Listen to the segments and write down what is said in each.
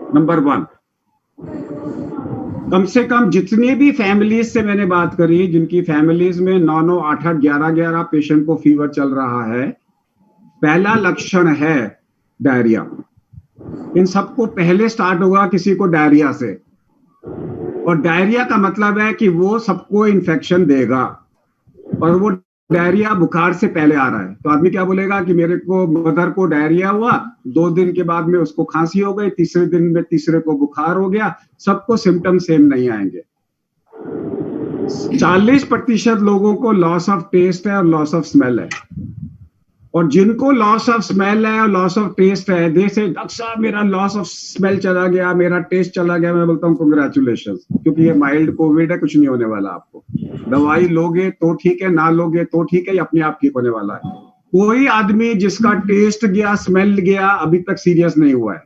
Number one, कम से कम जितनी भी फैमिलीज से मैंने बात करी, जिनकी फैमिलीज में 9-9, 8-8, 11-11 पेशेंट को फीवर चल रहा है, पहला लक्षण है डायरिया। इन सबको पहले स्टार्ट होगा किसी को डायरिया से, और डायरिया का मतलब है कि वो सबको इन्फेक्शन देगा, और वो डायरिया बुखार से पहले आ रहा है। तो आदमी क्या बोलेगा कि मेरे को, मदर को डायरिया हुआ, 2 दिन के बाद में उसको खांसी हो गई, तीसरे दिन में तीसरे को बुखार हो गया। सबको सिम्टम सेम नहीं आएंगे। 40% लोगों को लॉस ऑफ टेस्ट है और लॉस ऑफ स्मेल है, और जिनको लॉस ऑफ स्मेल है और लॉस ऑफ टेस्ट है, दे से डॉक्टर साहब मेरा लॉस ऑफ स्मेल चला गया, मेरा टेस्ट चला गया। मैं बोलता हूँ कांग्रेचुलेशंस, क्योंकि ये माइल्ड कोविड है, कुछ नहीं होने वाला आपको। दवाई लोगे तो ठीक है, ना लोगे तो ठीक है, ये अपने आप ठीक होने वाला है। कोई आदमी जिसका टेस्ट गया, स्मेल गया, अभी तक सीरियस नहीं हुआ है,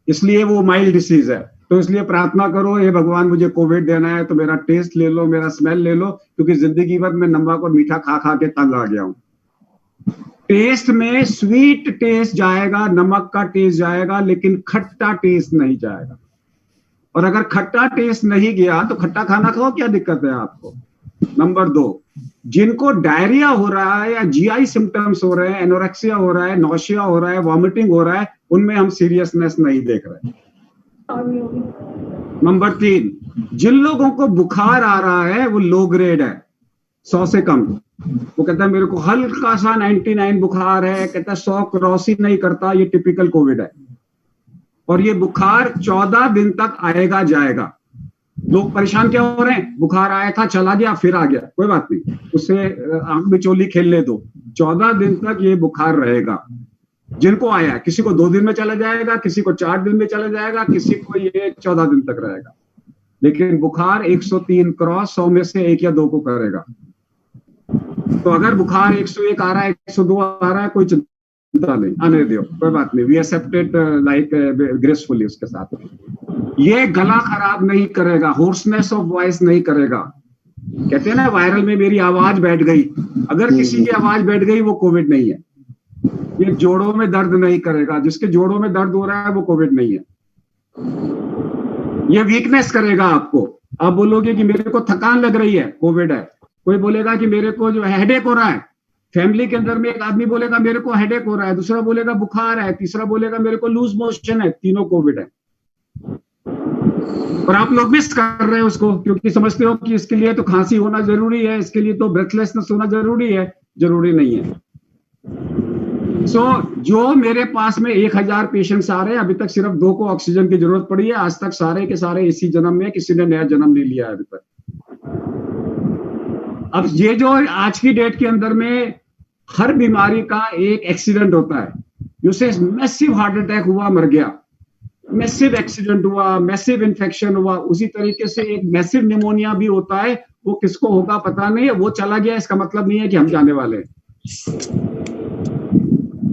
इसलिए वो माइल्ड डिसीज है। तो इसलिए प्रार्थना करो, हे भगवान मुझे कोविड देना है तो मेरा टेस्ट ले लो, मेरा स्मेल ले लो, क्योंकि जिंदगी भर मैं नमक और मीठा खा खा के तंग आ गया हूं। टेस्ट में स्वीट टेस्ट जाएगा, नमक का टेस्ट जाएगा, लेकिन खट्टा टेस्ट नहीं जाएगा। और अगर खट्टा टेस्ट नहीं गया तो खट्टा खाना खाओ, क्या दिक्कत है आपको। नंबर 2, जिनको डायरिया हो रहा है या जीआई सिम्टम्स हो रहे हैं, एनोरेक्सिया हो रहा है, नौशिया हो रहा है, वॉमिटिंग हो रहा है, उनमें हम सीरियसनेस नहीं देख रहे। नंबर 3, जिन लोगों को बुखार आ रहा है वो लो ग्रेड है, 100 से कम। वो कहता है मेरे को हल्का सा 99 बुखार है, कहता है 100 क्रॉस ही नहीं करता, ये टिपिकल कोविड है। और ये बुखार 14 दिन तक आएगा जाएगा। लोग परेशान क्या हो रहे हैं, बुखार आया था चला गया फिर आ गया, कोई बात नहीं, उससे आंख में चोली खेलने दो। 14 दिन तक ये बुखार रहेगा। जिनको आया, किसी को 2 दिन में चला जाएगा, किसी को 4 दिन में चला जाएगा, किसी को ये 14 दिन तक रहेगा। लेकिन बुखार 103 क्रॉस 100 में से 1 या 2 को करेगा। तो अगर बुखार 101 आ रहा है, 102 आ रहा है, कोई चिंता नहीं, आने दो, कोई बात नहीं, वी एक्सेप्टेड लाइक ग्रेसफुली उसके साथ। ये गला खराब नहीं करेगा, होर्सनेस ऑफ वॉइस नहीं करेगा। कहते हैं ना वायरल में मेरी आवाज बैठ गई, अगर किसी की आवाज बैठ गई वो कोविड नहीं है। ये जोड़ों में दर्द नहीं करेगा, जिसके जोड़ों में दर्द हो रहा है वो कोविड नहीं है। ये वीकनेस करेगा आपको। आप बोलोगे कि मेरे को थकान लग रही है, कोविड है। कोई बोलेगा कि मेरे को जो हेडेक हो रहा है, फैमिली के अंदर में एक आदमी बोलेगा मेरे को हेडेक हो रहा है, दूसरा बोलेगा बुखार है, तीसरा बोलेगा मेरे को लूज मोशन है, तीनों कोविड है। और आप लोग मिस कर रहे हैं उसको, क्योंकि समझते हो कि इसके लिए तो खांसी होना जरूरी है, इसके लिए तो ब्रेथलेसनेस होना जरूरी है। जरूरी नहीं है। जो मेरे पास में 1000 पेशेंट्स आ रहे हैं, अभी तक सिर्फ 2 को ऑक्सीजन की जरूरत पड़ी है। आज तक सारे के सारे इसी जन्म में, किसी ने नया जन्म नहीं लिया है अभी तक। अब ये जो आज की डेट के अंदर में हर बीमारी का एक एक्सीडेंट होता है, जैसे मैसिव हार्ट अटैक हुआ मर गया, मैसिव एक्सीडेंट हुआ, मैसिव इन्फेक्शन हुआ, उसी तरीके से एक मैसिव निमोनिया भी होता है। वो किसको होगा पता नहीं है, वो चला गया इसका मतलब नहीं है कि हम जाने वाले हैं।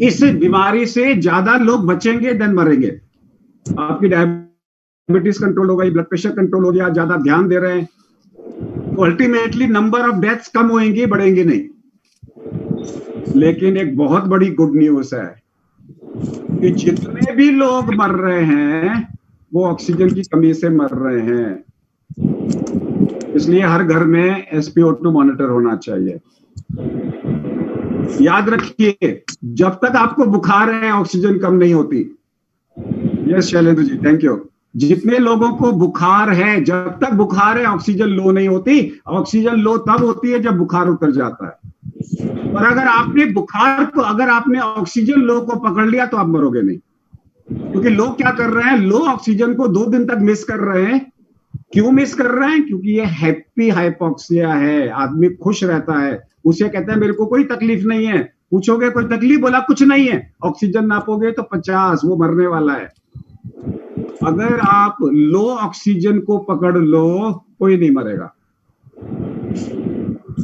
इस बीमारी से ज्यादा लोग बचेंगे देन मरेंगे। आपकी डायबिटीज कंट्रोल हो गई, ब्लड प्रेशर कंट्रोल हो गया, ज्यादा ध्यान दे रहे हैं, तो अल्टीमेटली नंबर ऑफ डेथ्स कम होंगी, बढ़ेंगे नहीं। लेकिन एक बहुत बड़ी गुड न्यूज है कि जितने भी लोग मर रहे हैं वो ऑक्सीजन की कमी से मर रहे हैं। इसलिए हर घर में SpO2 मॉनिटर होना चाहिए। याद रखिए, जब तक आपको बुखार है ऑक्सीजन कम नहीं होती। Yes Shailendra ji, thank you. जितने लोगों को बुखार है, जब तक बुखार है ऑक्सीजन लो नहीं होती। ऑक्सीजन लो तब होती है जब बुखार उतर जाता है। और अगर आपने बुखार को, अगर आपने ऑक्सीजन लो को पकड़ लिया तो आप मरोगे नहीं। क्योंकि लोग क्या कर रहे हैं, लो ऑक्सीजन को 2 दिन तक मिस कर रहे हैं। क्यों मिस कर रहे हैं? क्योंकि ये हैप्पी हाइपोक्सिया है, आदमी खुश रहता है, उसे कहते हैं मेरे को कोई तकलीफ नहीं है। पूछोगे कोई तकलीफ, बोला कुछ नहीं है। ऑक्सीजन नापोगे तो 50, वो मरने वाला है। अगर आप लो ऑक्सीजन को पकड़ लो, कोई नहीं मरेगा।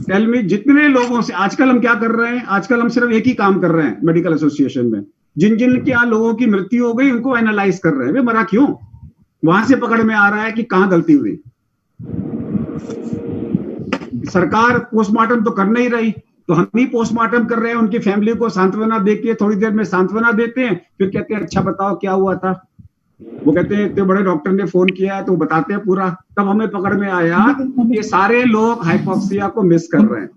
टेल मी, जितने लोगों से आजकल हम क्या कर रहे हैं, आजकल हम सिर्फ एक ही काम कर रहे हैं मेडिकल एसोसिएशन में, जिन जिन क्या लोगों की मृत्यु हो गई उनको एनालाइज कर रहे हैं, वे मरा क्यों, वहां से पकड़ में आ रहा है कि कहां गलती हुई। सरकार पोस्टमार्टम तो कर नहीं रही, तो हम ही पोस्टमार्टम कर रहे हैं, उनकी फैमिली को सांत्वना देके थोड़ी देर में सांत्वना देते हैं, फिर कहते हैं अच्छा बताओ क्या हुआ था। वो कहते हैं इतने बड़े डॉक्टर ने फोन किया है तो बताते हैं पूरा, तब हमें पकड़ में आया ये सारे लोग हाइपोक्सिया को मिस कर रहे हैं।